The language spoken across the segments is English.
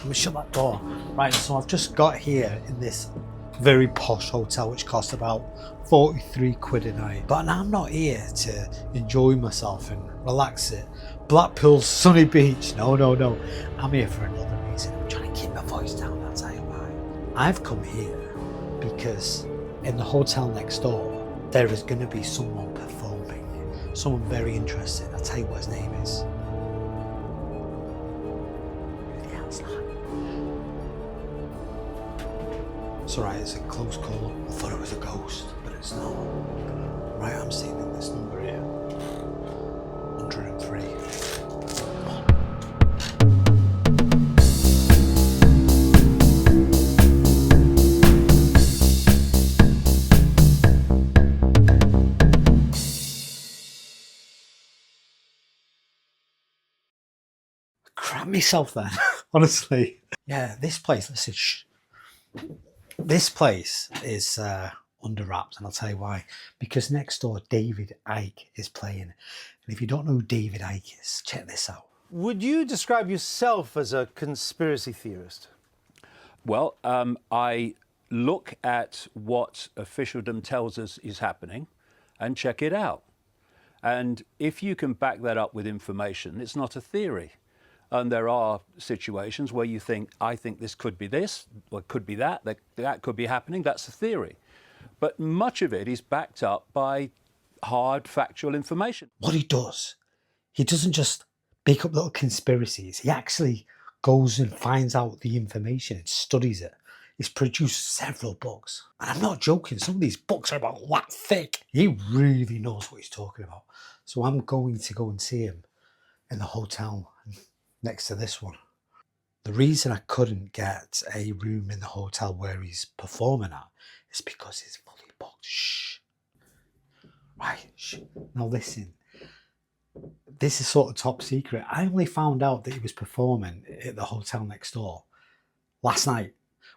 Let me shut that door. Right, so I've just got here in this very posh hotel which cost about 43 quid a night. But now I'm not here to enjoy myself and relax it. Blackpool's sunny beach. No. I'm here for another reason. I'm trying to keep my voice down, I'll tell you why. I've come here because in the hotel next door there is going to be someone performing. Someone very interesting. I'll tell you what his name is. Who the hell's that? It's alright, it's a close call. I thought it was a ghost, but it's not. Right, I'm seeing in this number here. 103. Crap myself then, honestly. Yeah, this place, listen, shh. This place is under wraps, and I'll tell you why. Because next door, David Icke is playing. And if you don't know who David Icke is, check this out. Would you describe yourself as a conspiracy theorist? Well, I look at what officialdom tells us is happening and check it out. And if you can back that up with information, it's not a theory. And there are situations where you think, I think this could be this, or it could be that could be happening. That's a theory. But much of it is backed up by hard factual information. What he doesn't just make up little conspiracies. He actually goes and finds out the information and studies it. He's produced several books. And I'm not joking, some of these books are about that thick. He really knows what he's talking about. So I'm going to go and see him in the hotel next to this one. The reason I couldn't get a room in the hotel where he's performing at is because it's fully booked. Shh. Right, shh. Now listen, this is sort of top secret. I only found out that he was performing at the hotel next door last night.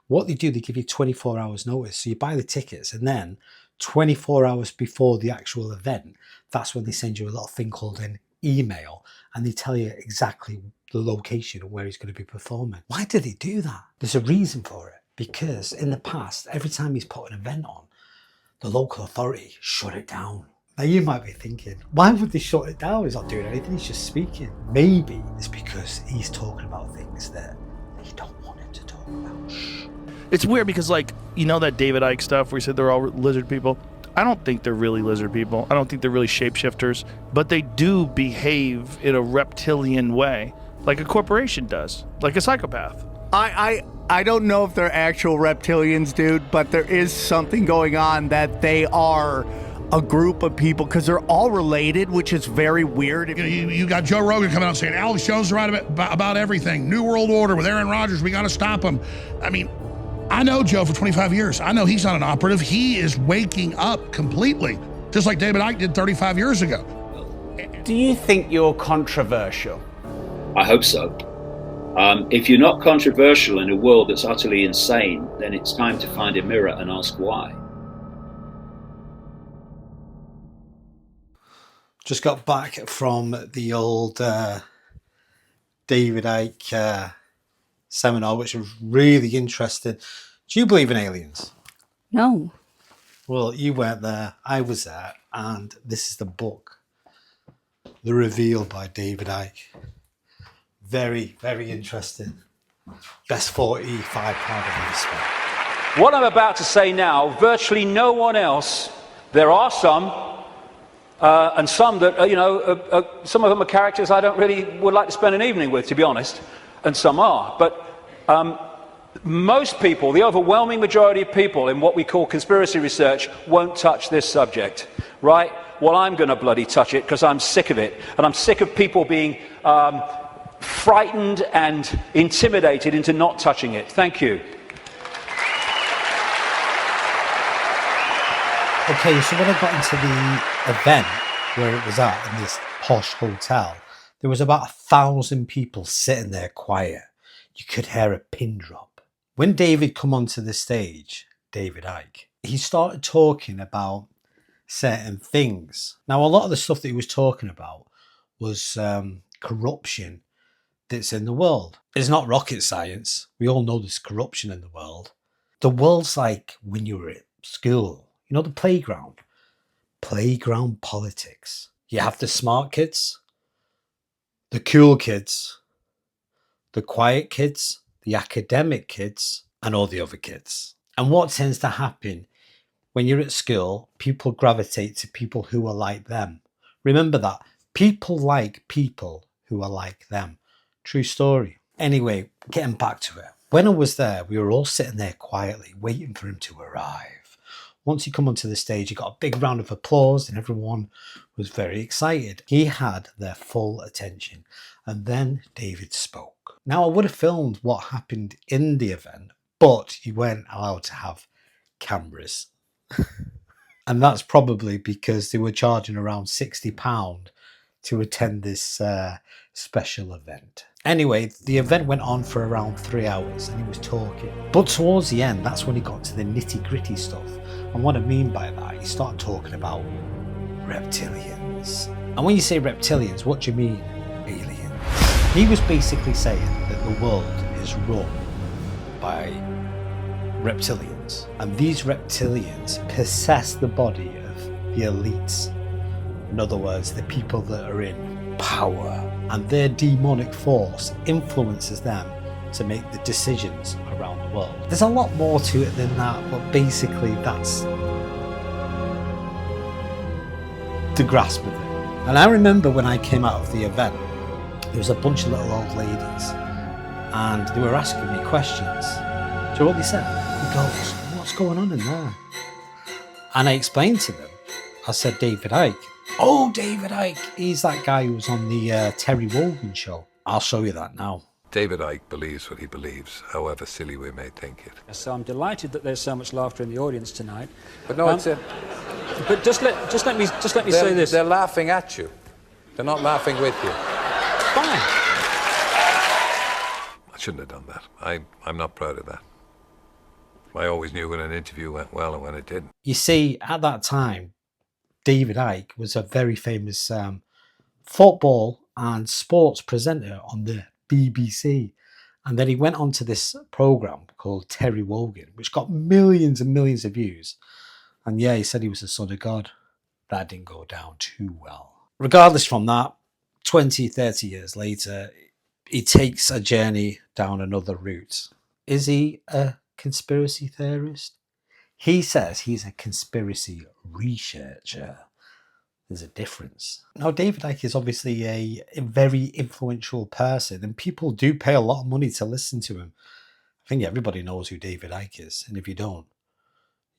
What they do, they give you 24 hours notice. So you buy the tickets, and then 24 hours before the actual event, that's when they send you a little thing called an email, and they tell you exactly the location of where he's going to be performing. Why did they do that? There's a reason for it. Because in the past, every time he's put an event on, the local authority shut it down. Now you might be thinking, why would they shut it down? He's not doing anything, he's just speaking. Maybe it's because he's talking about things that you don't want him to talk about. Shh. It's weird because, like, you know that David Icke stuff where he said they're all lizard people? I don't think they're really lizard people. I don't think they're really shapeshifters. But they do behave in a reptilian way, like a corporation does, like a psychopath. I don't know if they're actual reptilians, dude, but there is something going on that they are a group of people because they're all related, which is very weird. You got Joe Rogan coming out saying Alex Jones is right about everything. New World Order with Aaron Rodgers. We got to stop him. I mean, I know Joe for 25 years. I know he's not an operative. He is waking up completely, just like David Icke did 35 years ago. Do you think you're controversial? I hope so. If you're not controversial in a world that's utterly insane, then it's time to find a mirror and ask why. Just got back from the old David Icke seminar, which was really interesting. Do you believe in aliens? No. Well, you weren't there. I was there. And this is the book, The Reveal by David Icke. Very, very interesting. Best £45 I've ever spent. What I'm about to say now, virtually no one else, there are some, and some that, some of them are characters I don't really would like to spend an evening with, to be honest, and some are. But most people, the overwhelming majority of people in what we call conspiracy research, won't touch this subject, right? Well, I'm going to bloody touch it because I'm sick of it. And I'm sick of people being frightened and intimidated into not touching it. Thank you. Okay, so when I got into the event where it was at, in this posh hotel, there was about 1,000 people sitting there quiet. You could hear a pin drop. When David come onto the stage, David Icke, he started talking about certain things. Now, a lot of the stuff that he was talking about was corruption that's in the world. It's not rocket science. We all know there's corruption in the world. The world's like when you were at school, you know, the playground. Playground politics. You have the smart kids, the cool kids, the quiet kids, the academic kids, and all the other kids. And what tends to happen when you're at school, people gravitate to people who are like them. Remember that. People like people who are like them. True story. Anyway, getting back to it. When I was there, we were all sitting there quietly, waiting for him to arrive. Once he come onto the stage, he got a big round of applause and everyone was very excited. He had their full attention. And then David spoke. Now, I would have filmed what happened in the event, but you weren't allowed to have cameras. And that's probably because they were charging around £60 to attend this special event. Anyway, the event went on for around 3 hours and he was talking. But towards the end, that's when he got to the nitty-gritty stuff. And what I mean by that, he started talking about reptilians. And when you say reptilians, what do you mean aliens? He was basically saying that the world is run by reptilians. And these reptilians possess the body of the elites. In other words, the people that are in power. And their demonic force influences them to make the decisions around the world. There's a lot more to it than that, but basically that's the grasp of it. And I remember when I came out of the event, there was a bunch of little old ladies and they were asking me questions. Do you know what they said? He goes, what's going on in there? And I explained to them. I said, David Icke. Oh, David Icke. He's that guy who was on the Terry Wogan show. I'll show you that now. David Icke believes what he believes, however silly we may think it. So I'm delighted that there's so much laughter in the audience tonight. But no, it's But just let me say this. They're laughing at you. They're not laughing with you. Fine. I shouldn't have done that. I'm not proud of that. I always knew when an interview went well and when it didn't. You see, at that time, David Icke was a very famous football and sports presenter on the BBC. And then he went on to this program called Terry Wogan, which got millions and millions of views. And yeah, he said he was the son of God. That didn't go down too well. Regardless from that, 20, 30 years later, he takes a journey down another route. Is he a conspiracy theorist? He says he's a conspiracy researcher. There's a difference. Now, David Icke is obviously a very influential person, and people do pay a lot of money to listen to him. I think everybody knows who David Icke is, and if you don't,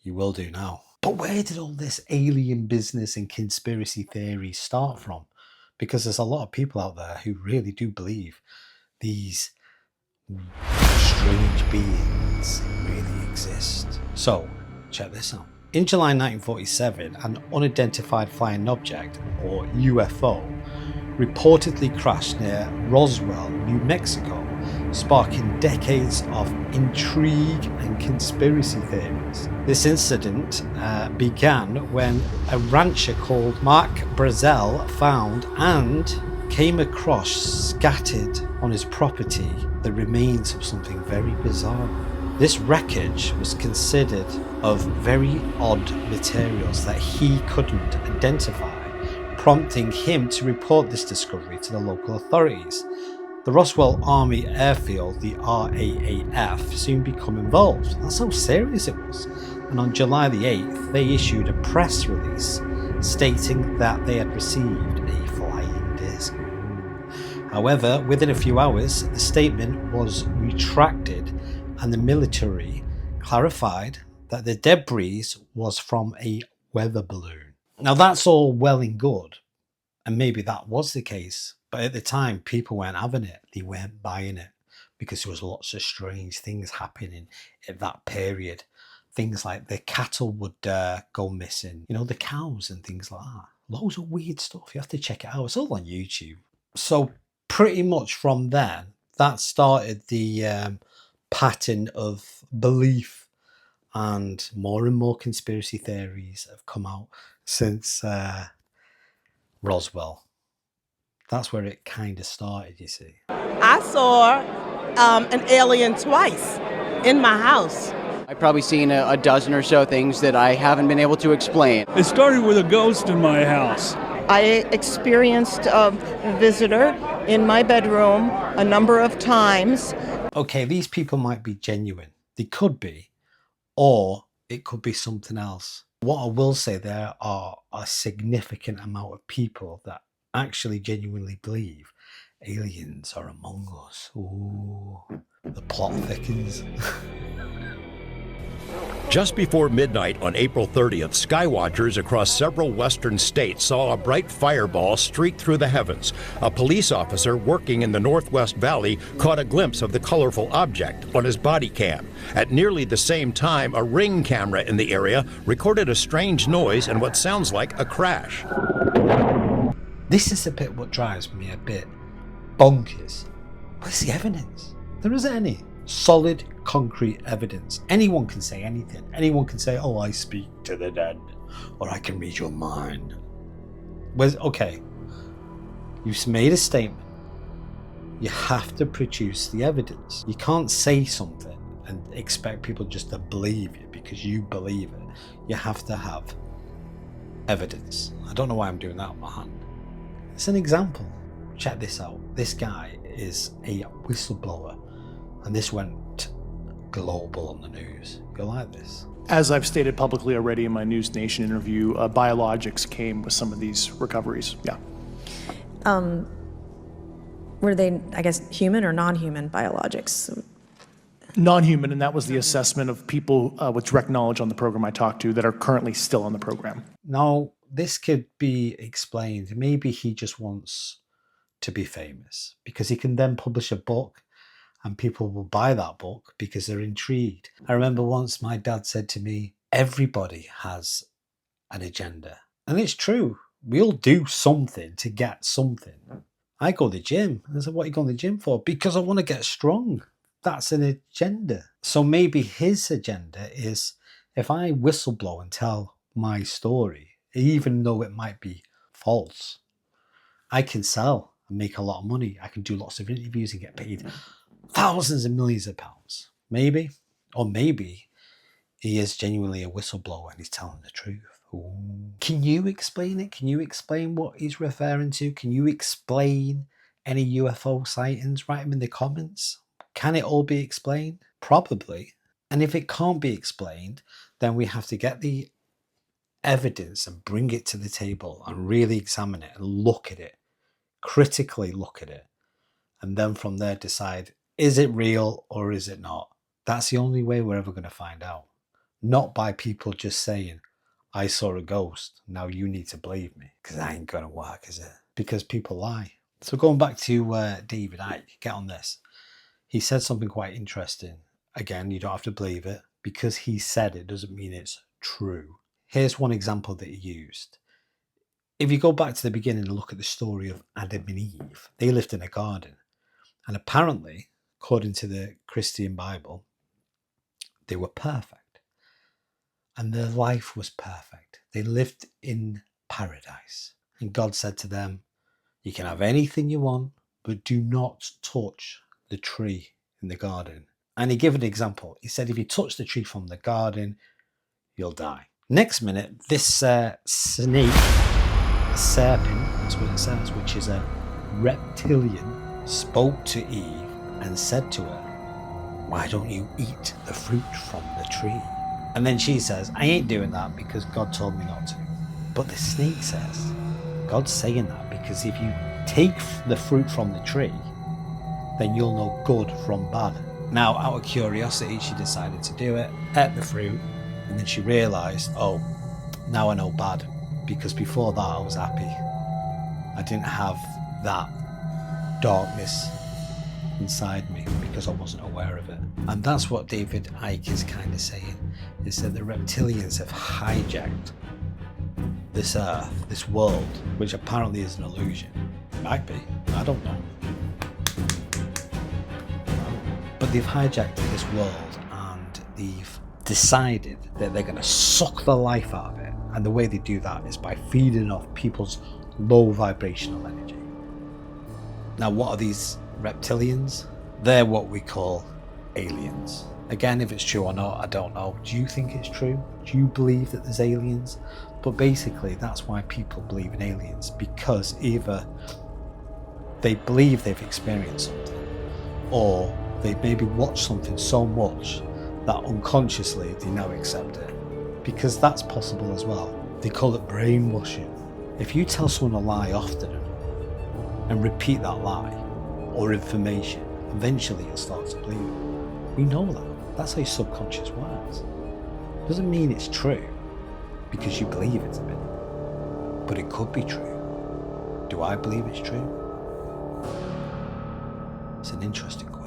you will do now. But where did all this alien business and conspiracy theory start from? Because there's a lot of people out there who really do believe these strange beings really exist. So, check this out. In July 1947, an unidentified flying object, or UFO, reportedly crashed near Roswell, New Mexico, sparking decades of intrigue and conspiracy theories. This incident began when a rancher called Mark Brazel found and came across scattered on his property the remains of something very bizarre. This wreckage was considered of very odd materials that he couldn't identify, prompting him to report this discovery to the local authorities. The Roswell Army Airfield, the RAAF, soon became involved. That's how serious it was. And on July the 8th, they issued a press release stating that they had received a flying disc. However, within a few hours, the statement was retracted and the military clarified that the debris was from a weather balloon. Now that's all well and good, and maybe that was the case, but at the time people weren't having it, they weren't buying it, because there was lots of strange things happening at that period. Things like the cattle would go missing, you know, the cows and things like that. Loads of weird stuff, you have to check it out, it's all on YouTube. So pretty much from then, that started the pattern of belief, and more conspiracy theories have come out since Roswell. That's where it kind of started, you see. I saw an alien twice in my house. I've probably seen a dozen or so things that I haven't been able to explain. It started with a ghost in my house. I experienced a visitor in my bedroom a number of times. Okay, these people might be genuine. They could be, or it could be something else. What I will say, there are a significant amount of people that actually genuinely believe aliens are among us. Ooh, the plot thickens. Just before midnight on April 30th, skywatchers across several western states saw a bright fireball streak through the heavens. A police officer working in the Northwest Valley caught a glimpse of the colorful object on his body cam. At nearly the same time, a Ring camera in the area recorded a strange noise and what sounds like a crash. This is a bit what drives me a bit bonkers. Where's the evidence? There isn't any solid, concrete evidence. Anyone can say anything. Anyone can say, oh, I speak to the dead, or I can read your mind. Okay, you've made a statement. You have to produce the evidence. You can't say something and expect people just to believe you because you believe it. You have to have evidence. I don't know why I'm doing that with my hand. It's an example. Check this out. This guy is a whistleblower, and this went global on the news. You like this? As I've stated publicly already in my News Nation interview, biologics came with some of these recoveries. Yeah. Were they, I guess, human or non-human biologics? Non-human, and that was the assessment of people with direct knowledge on the program I talked to that are currently still on the program. Now, this could be explained. Maybe he just wants to be famous because he can then publish a book and people will buy that book because they're intrigued. I remember once my dad said to me, everybody has an agenda. And it's true. We all do something to get something. I go to the gym. I said, what are you going to the gym for? Because I want to get strong. That's an agenda. So maybe his agenda is, if I whistleblow and tell my story, even though it might be false, I can sell and make a lot of money. I can do lots of interviews and get paid thousands and millions of pounds. Maybe. Or maybe he is genuinely a whistleblower and he's telling the truth. Ooh. Can you explain it? Can you explain what he's referring to? Can you explain any UFO sightings? Write them in the comments. Can it all be explained? Probably. And if it can't be explained, then we have to get the evidence and bring it to the table and really examine it and look at it, critically look at it, and then from there decide, is it real or is it not? That's the only way we're ever going to find out. Not by people just saying, I saw a ghost, now you need to believe me, because that ain't going to work, is it? Because people lie. So going back to David Icke, get on this. He said something quite interesting. Again, you don't have to believe it. Because he said it doesn't mean it's true. Here's one example that he used. If you go back to the beginning and look at the story of Adam and Eve, they lived in a garden. And apparently, according to the Christian Bible, they were perfect. And their life was perfect. They lived in paradise. And God said to them, you can have anything you want, but do not touch the tree in the garden. And he gave an example. He said, if you touch the tree from the garden, you'll die. Next minute, this snake, a serpent, that's what it says, which is a reptilian, spoke to Eve and said to her, why don't you eat the fruit from the tree? And then she says, I ain't doing that because God told me not to. But the snake says, God's saying that because if you take the fruit from the tree, then you'll know good from bad. Now, out of curiosity, she decided to do it, ate the fruit, and then she realised, oh, now I know bad. Because before that, I was happy. I didn't have that darkness inside me because I wasn't aware of it. And that's what David Icke is kind of saying, is that the reptilians have hijacked this earth, this world, which apparently is an illusion. It might be, I don't know. But they've hijacked this world and they've decided that they're going to suck the life out of it. And the way they do that is by feeding off people's low vibrational energy. Now, what are these reptilians? They're what we call aliens. Again, if it's true or not, I don't know. Do you think it's true? Do you believe that there's aliens? But basically, that's why people believe in aliens, because either they believe they've experienced something, or they maybe watched something so much that unconsciously they now accept it. Because that's possible as well. They call it brainwashing. If you tell someone a lie often and repeat that lie or information, eventually you'll start to believe it. We know that. That's how your subconscious works. Doesn't mean it's true because you believe it's a bit, but it could be true. Do I believe it's true? It's an interesting question.